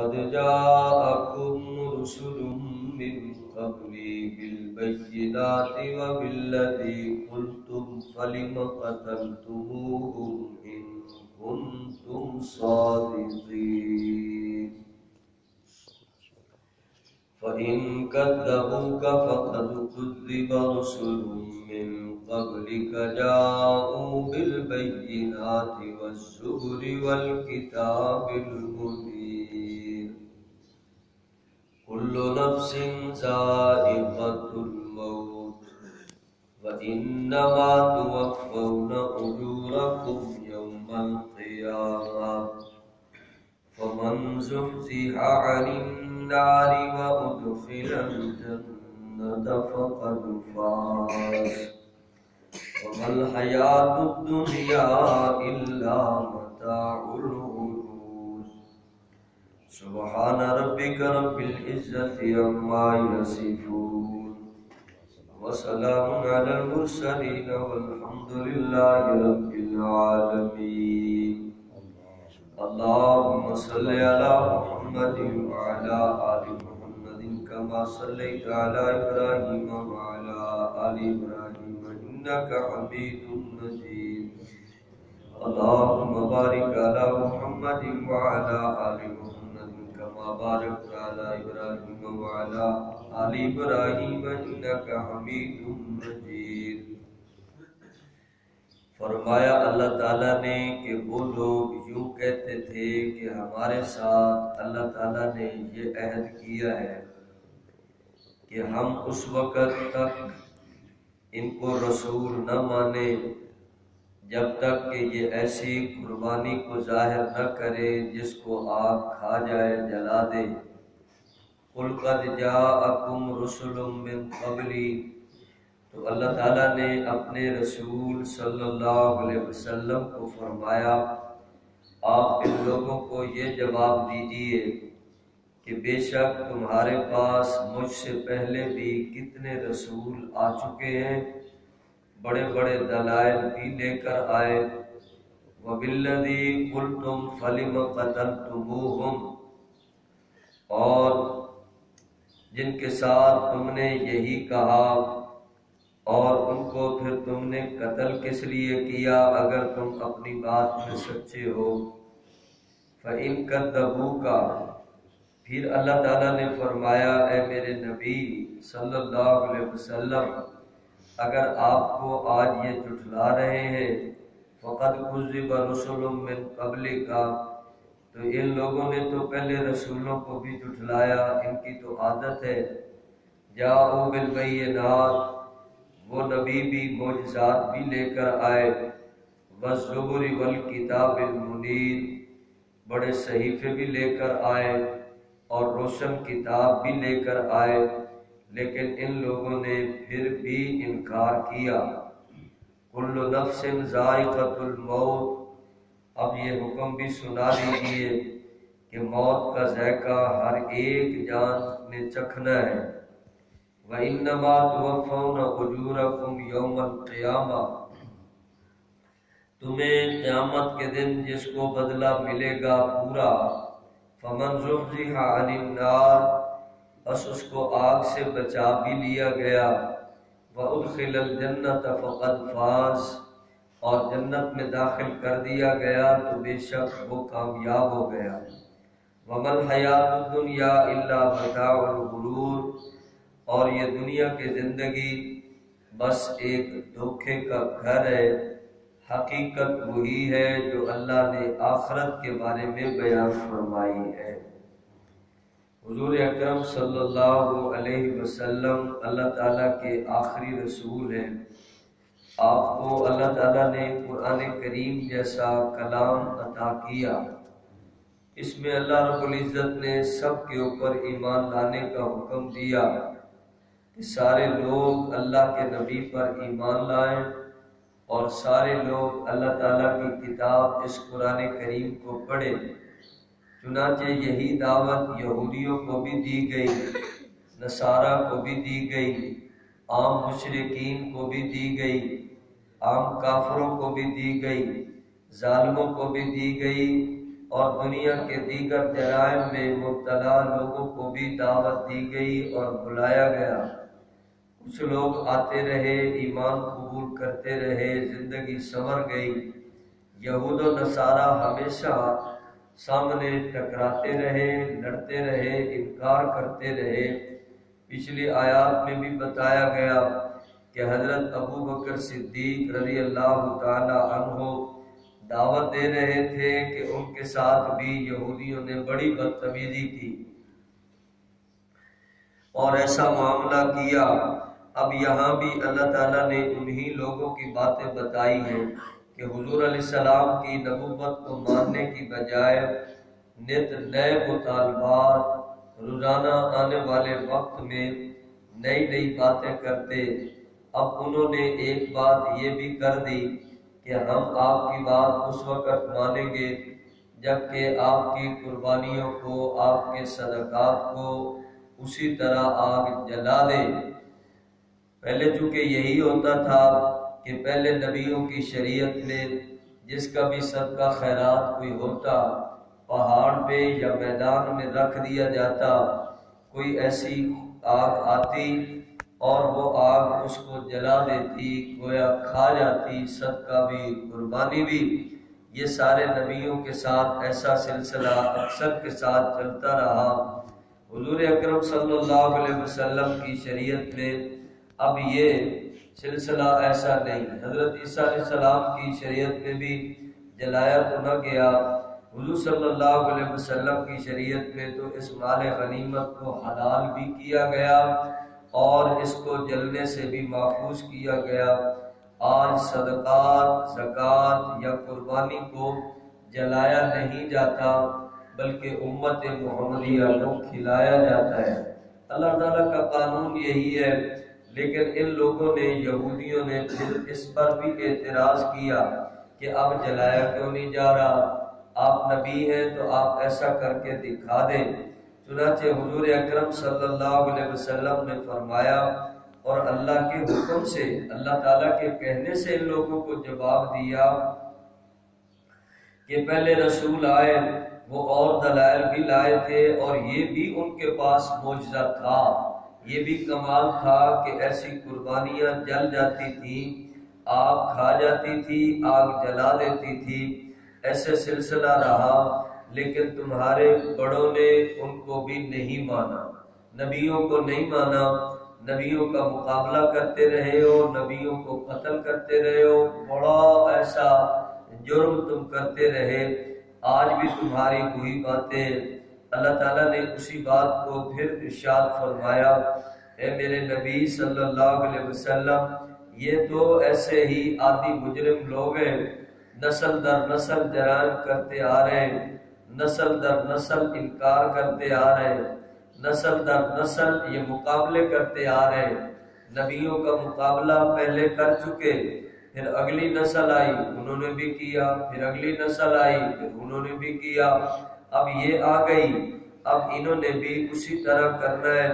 قد جاءكم رسل من قبلي بالبينات وبالذي قلتم فلم قتلتموهم إن كنتم صادقين فإن كذبوك فقد كذب رسل من قبلك جاءوا بالبينات والزبر والكتاب المنير كل نفس ذائقة الموت وإنما توفون أجوركم يوم القيامة فمن زحزح عن النار وأدخل الجنة فقد فاز وما الحياة الدنيا إلا متاع الغرور سبحان ربك رب العزة عما يصفون وسلام على المرسلين والحمد لله رب العالمين اللهم صل على محمد وعلى آل محمد كما صليت على إبراهيم وعلى آل إبراهيم إنك حميد مجيد اللهم بارك على محمد وعلى آل محمد كما باركت على إبراهيم وعلى آل إبراهيم إنك حميد مجيد فرمایا اللہ تعالیٰ نے کہ وہ لوگ یوں کہتے تھے کہ ہمارے ساتھ اللہ تعالیٰ نے یہ عہد کیا ہے کہ ہم اس وقت تک ان کو رسول نہ مانیں جب تک کہ یہ ایسی قربانی کو ظاہر نہ کرے جس کو آگ کھا جائے جلا دے قل قد جاءکم رسل من قبلی تو اللہ تعالیٰ نے اپنے رسول صلی اللہ علیہ وسلم کو فرمایا آپ ان لوگوں کو یہ جواب دیجئے کہ بے شک تمہارے پاس مجھ سے پہلے بھی کتنے رسول آ چکے ہیں بڑے بڑے دلائل بھی لے کر آئے وَبِالَّذِي قُلْتُمْ فَلِمَ قَتَلْتُمُوهُمْ اور جن کے ساتھ تم نے یہی کہا اور ان کو پھر تم نے قتل کس لیے کیا اگر تم اپنی بات میں سچے ہو فَإِن كَذَّبُوكَ پھر اللہ تعالیٰ نے فرمایا اے میرے نبی صلی اللہ علیہ وسلم اگر آپ کو آج یہ جھٹلا رہے ہیں فَقَدْ كُذِّبَ رُسُلٌ مِّن قَبْلِكَ تو ان لوگوں نے تو پہلے رسولوں کو بھی جھٹلایا ان کی تو عادت ہے جاءوا بالبینات وہ نبی بھی معجزات بھی لے کر آئے والزبر والکتاب المنیر بڑے صحیفے بھی لے کر آئے اور روشن کتاب بھی لے کر آئے لیکن ان لوگوں نے پھر بھی انکار کیا کل نفس ذائقۃ الموت اب یہ حکم بھی سنا دیجیے کہ موت کا ذائقہ ہر ایک جان نے چکھنا ہے وَإِنَّمَا تُوَفَّوْنَ أُجُورَكُمْ يَوْمَ الْقِيَامَةِ تمہیں قیامت کے دن جس کو بدلہ ملے گا پورا فَمَنْ زُحْزِحَ عَنِ النَّارِ بس اس کو آگ سے بچا بھی لیا گیا وَأُدْخِلَ الْجَنَّةَ فَقَدْ فَازَ اور جنت میں داخل کر دیا گیا تو بے شک وہ کامیاب ہو گیا وَمَا الْحَيَاةُ الدُّنْيَا إِلَّا مَتَاعُ الْغُرُورِ اور یہ دنیا کی زندگی بس ایک دھوکے کا گھر ہے حقیقت وہی ہے جو اللہ نے آخرت کے بارے میں بیان فرمائی ہے حضور اکرم صلی اللہ علیہ وسلم اللہ تعالیٰ کے آخری رسول ہیں آپ کو اللہ تعالیٰ نے قرآن کریم جیسا کلام عطا کیا اس میں اللہ رب العزت نے سب کے اوپر ایمان لانے کا حکم دیا کہ سارے لوگ اللہ کے نبی پر ایمان لائیں اور سارے لوگ اللہ تعالیٰ کی کتاب اس قرآن کریم کو پڑھیں چنانچہ یہی دعوت یہودیوں کو بھی دی گئی نصارہ کو بھی دی گئی عام مشرکین کو بھی دی گئی عام کافروں کو بھی دی گئی ظالموں کو بھی دی گئی اور دنیا کے دیگر جرائم میں مبتلا لوگوں کو بھی دعوت دی گئی اور بلایا گیا۔ کچھ لوگ آتے رہے، ایمان قبول کرتے رہے، زندگی سنور گئی۔ یہود و نصارہ ہمیشہ سامنے ٹکراتے رہے، لڑتے رہے، انکار کرتے رہے۔ پچھلی آیات میں بھی بتایا گیا کہ حضرت ابو بکر صدیق رضی اللہ تعالی عنہ دعوت دے رہے تھے کہ ان کے ساتھ بھی یہودیوں نے بڑی بدتمیزی کی اور ایسا معاملہ کیا۔ اب یہاں بھی اللہ تعالیٰ نے انہی لوگوں کی باتیں بتائی ہیں کہ حضور علیہ السلام کی نبوت کو ماننے کی بجائے نت نئے مطالبات، روزانہ آنے والے وقت میں نئی نئی باتیں کرتے۔ اب انہوں نے ایک بات یہ بھی کر دی کہ ہم آپ کی بات اس وقت مانیں گے جبکہ آپ کی قربانیوں کو، آپ کے صدقات کو اسی طرح آگ جلا دے۔ پہلے چونکہ یہی ہوتا تھا کہ پہلے نبیوں کی شریعت میں جس کا بھی صدقہ خیرات کوئی ہوتا پہاڑ پہ یا میدان میں رکھ دیا جاتا، کوئی ایسی آگ آتی اور وہ آگ اس کو جلا دیتی، گویا کھا جاتی، صدقہ بھی قربانی بھی۔ یہ سارے نبیوں کے ساتھ ایسا سلسلہ اکثر کے ساتھ چلتا رہا۔ حضور اکرم صلی اللہ علیہ وسلم کی شریعت میں اب یہ سلسلہ ایسا نہیں۔ حضرت عیسیٰ علیہ السلام کی شریعت میں بھی جلایا تو نہ گیا، حضور صلی اللہ علیہ وسلم کی شریعت میں تو اس مال غنیمت کو حلال بھی کیا گیا اور اس کو جلنے سے بھی محفوظ کیا گیا۔ آج صدقات، زکوٰۃ یا قربانی کو جلایا نہیں جاتا بلکہ امت محمدیہ کو کھلایا جاتا ہے۔ اللہ تعالیٰ کا قانون یہی ہے، لیکن ان لوگوں نے، یہودیوں نے پھر اس پر بھی اعتراض کیا کہ اب جلایا کیوں نہیں جا رہا، آپ نبی ہیں تو آپ ایسا کر کے دکھا دیں۔ چنانچہ حضور اکرم صلی اللہ علیہ وسلم نے فرمایا اور اللہ کے حکم سے، اللہ تعالیٰ کے کہنے سے ان لوگوں کو جواب دیا کہ پہلے رسول آئے، وہ اور دلائل بھی لائے تھے اور یہ بھی ان کے پاس معجزہ تھا، یہ بھی کمال تھا کہ ایسی قربانیاں جل جاتی تھیں، آگ کھا جاتی تھی، آگ جلا دیتی تھی، ایسے سلسلہ رہا۔ لیکن تمہارے بڑوں نے ان کو بھی نہیں مانا، نبیوں کو نہیں مانا، نبیوں کا مقابلہ کرتے رہے ہو، نبیوں کو قتل کرتے رہے ہو، بڑا ایسا جرم تم کرتے رہے۔ آج بھی تمہاری وہی باتیں۔ اللہ تعالیٰ نے اسی بات کو پھر ارشاد فرمایا، اے میرے نبی صلی اللہ علیہ وسلم، یہ تو ایسے ہی عادی مجرم لوگ ہیں، نسل در نسل جرائم کرتے آ رہے ہیں، نسل در نسل انکار کرتے آ رہے ہیں، نسل در نسل یہ مقابلے کرتے آ رہے ہیں۔ نبیوں کا مقابلہ پہلے کر چکے، پھر اگلی نسل آئی، انہوں نے بھی کیا، پھر اگلی نسل آئی، پھر انہوں نے بھی کیا، اب یہ آ گئی، اب انہوں نے بھی اسی طرح کرنا ہے۔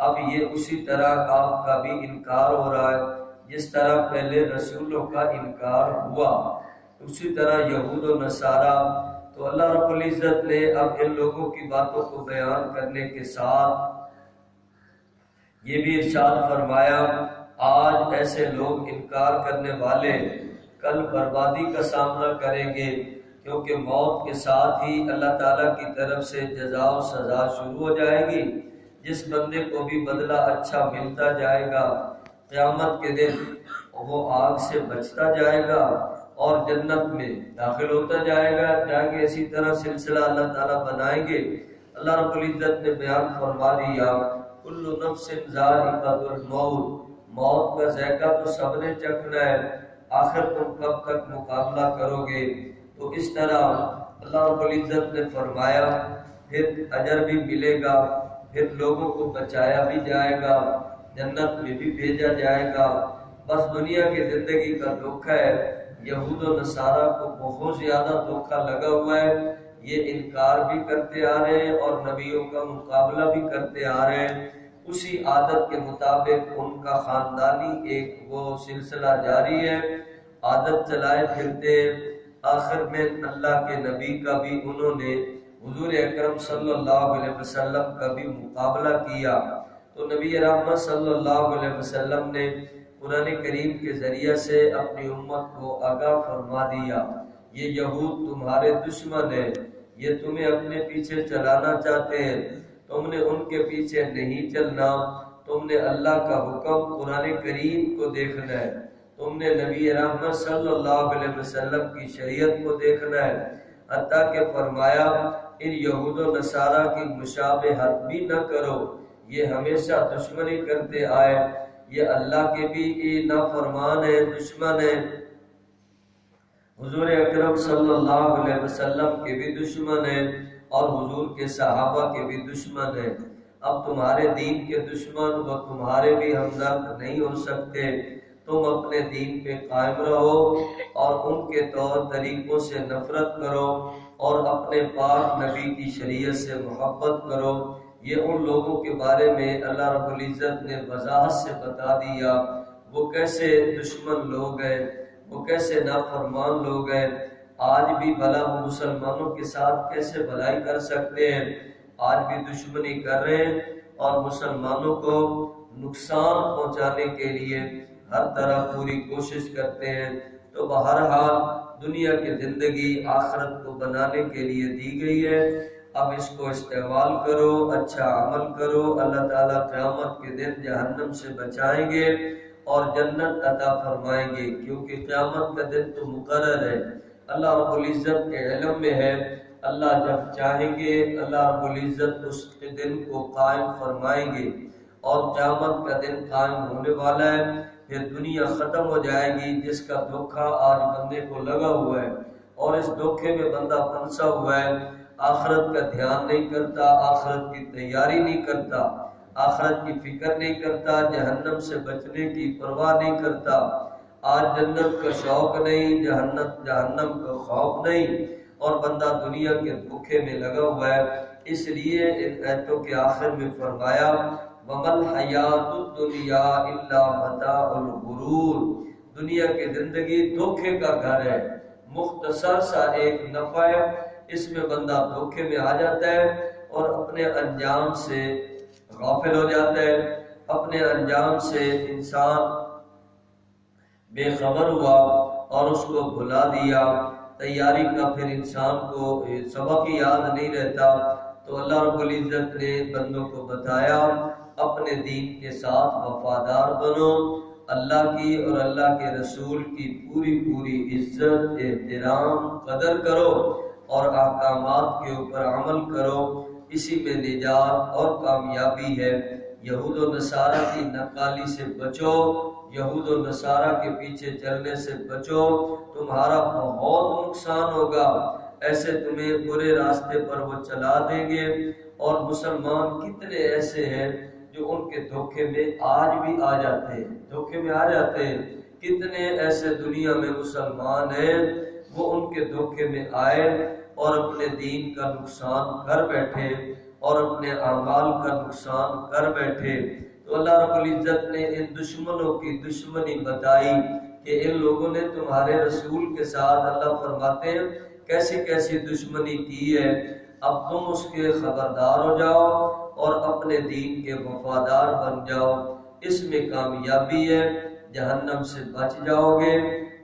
اب یہ اسی طرح آپ کا بھی انکار ہو رہا ہے، جس طرح پہلے رسولوں کا انکار ہوا اسی طرح یہود و نصارہ۔ تو اللہ رب العزت نے اب ان لوگوں کی باتوں کو بیان کرنے کے ساتھ یہ بھی ارشاد فرمایا، آج ایسے لوگ انکار کرنے والے کل بربادی کا سامنا کریں گے، کیونکہ موت کے ساتھ ہی اللہ تعالیٰ کی طرف سے جزا و سزا شروع ہو جائے گی۔ جس بندے کو بھی بدلہ اچھا ملتا جائے گا، قیامت کے دن وہ آگ سے بچتا جائے گا اور جنت میں داخل ہوتا جائے گا۔ جائیں گے اسی طرح سلسلہ اللہ تعالیٰ بنائیں گے۔ اللہ رب العزت نے بیان فرما دیا، کل نفس ذائقۃ الموت، موت کا ذائقہ تو سب نے چکھنا ہے، آخر تم کب تک مقابلہ کرو گے؟ تو اس طرح اللہ رب العزت نے فرمایا پھر اجر بھی ملے گا، پھر لوگوں کو بچایا بھی جائے گا، جنت میں بھی بھیجا جائے گا۔ بس دنیا کی زندگی کا دھوکہ ہے، یہود و نصارہ کو بہت زیادہ دھوکہ لگا ہوا ہے، یہ انکار بھی کرتے آ رہے ہیں اور نبیوں کا مقابلہ بھی کرتے آ رہے ہیں۔ اسی عادت کے مطابق ان کا خاندانی ایک وہ سلسلہ جاری ہے، عادت چلائے پھرتے آخر میں اللہ کے نبی کا بھی انہوں نے حضور اکرم صلی اللہ علیہ وسلم کا بھی مقابلہ کیا، تو نبی رحمت صلی اللہ علیہ وسلم نے قرآن کریم کے ذریعے سے اپنی امت کو آگاہ فرما دیا، یہ یہود تمہارے دشمن ہیں، یہ تمہیں اپنے پیچھے چلانا چاہتے ہیں، تم نے ان کے پیچھے نہیں چلنا، تم نے اللہ کا حکم قرآن کریم کو دیکھنا ہے، تم نے نبی رحمت صلی اللہ علیہ وسلم کی شریعت کو دیکھنا ہے۔ حتیٰ کہ فرمایا ان یہود و نصارہ کی مشابہت بھی نہ کرو، یہ ہمیشہ دشمنی کرتے آئے، یہ اللہ کے بھی نافرمان ہیں، دشمن ہیں، حضور اکرم صلی اللہ علیہ وسلم کے بھی دشمن ہیں اور حضور کے صحابہ کے بھی دشمن ہیں۔ اب تمہارے دین کے دشمن وہ تمہارے بھی ہمدرد نہیں ہو سکتے، تم اپنے دین پہ قائم رہو اور ان کے طور طریقوں سے نفرت کرو اور اپنے پاک نبی کی شریعت سے محبت کرو۔ یہ ان لوگوں کے بارے میں اللہ رب العزت نے وضاحت سے بتا دیا، وہ کیسے دشمن لوگ ہیں، وہ کیسے نافرمان لوگ ہیں۔ آج بھی بھلا وہ مسلمانوں کے ساتھ کیسے بھلائی کر سکتے ہیں، آج بھی دشمنی کر رہے ہیں اور مسلمانوں کو نقصان پہنچانے کے لیے ہر طرح پوری کوشش کرتے ہیں۔ تو بہرحال دنیا کی زندگی آخرت کو بنانے کے لیے دی گئی ہے، اب اس کو استعمال کرو، اچھا عمل کرو، اللہ تعالیٰ قیامت کے دن جہنم سے بچائیں گے اور جنت عطا فرمائیں گے، کیونکہ قیامت کا دن تو مقرر ہے، اللہ رب العزت کے علم میں ہے، اللہ جب چاہیں گے اللہ رب العزت اس کے دن کو قائم فرمائیں گے اور قیامت کا دن قائم ہونے والا ہے، پھر دنیا ختم ہو جائے گی، جس کا دھوکہ آج بندے کو لگا ہوا ہے اور اس دھوکے میں بندہ پھنسا ہوا ہے، آخرت کا دھیان نہیں کرتا، آخرت کی تیاری نہیں کرتا، آخرت کی فکر نہیں کرتا، جہنم سے بچنے کی پرواہ نہیں کرتا، آج جنت کا شوق نہیں، جہنم کا خوف نہیں، اور بندہ دنیا کے دھوکے میں لگا ہوا ہے۔ اس لیے ان آیتوں کے آخر میں فرمایا وَمَا الْحَيَاةُ الدُّنْيَا إِلَّا مَتَاعُ الْغُرُورِ، دنیا کی زندگی دھوکے کا گھر ہے، مختصر سا ایک نفع ہے، اس میں بندہ دھوکے میں آ جاتا ہے اور اپنے انجام سے غافل ہو جاتا ہے، اپنے انجام سے انسان بے خبر ہوا اور اس کو بھلا دیا، تیاری کا پھر انسان کو سبق یاد نہیں رہتا۔ تو اللہ رب العزت نے بندوں کو بتایا اپنے دین کے ساتھ وفادار بنو، اللہ کی اور اللہ کے رسول کی پوری عزت احترام قدر کرو اور احکامات کے اوپر عمل کرو، اسی میں نجات اور کامیابی ہے۔ یہود و نصارہ کی نقالی سے بچو، یہود و نصارہ کے پیچھے چلنے سے بچو، تمہارا بہت نقصان ہوگا، ایسے تمہیں برے راستے پر وہ چلا دیں گے۔ اور مسلمان کتنے ایسے ہیں جو ان کے دھوکے میں آج بھی آ جاتے ہیں، دھوکے میں آ جاتے ہیں، کتنے ایسے دنیا میں مسلمان ہیں وہ ان کے دھوکے میں آئے اور اپنے دین کا نقصان کر بیٹھے اور اپنے اعمال کا نقصان کر بیٹھے۔ تو اللہ رب العزت نے ان دشمنوں کی دشمنی بتائی کہ ان لوگوں نے تمہارے رسول کے ساتھ، اللہ فرماتے ہیں کیسی کیسی دشمنی کی ہے، اب تم اس کے خبردار ہو جاؤ اور اپنے دین کے وفادار بن جاؤ، اس میں کامیابی ہے، جہنم سے بچ جاؤ گے،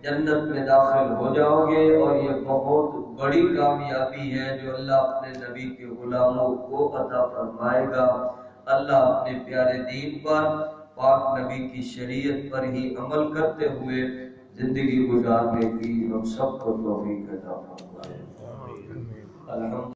جنت میں داخل ہو جاؤ گے، اور یہ بہت بڑی کامیابی ہے جو اللہ اپنے نبی کے غلاموں کو عطا فرمائے گا۔ اللہ اپنے پیارے دین پر، پاک نبی کی شریعت پر ہی عمل کرتے ہوئے زندگی گزارنے کی ہم سب کو توفیق عطا فرمائے۔ الحمد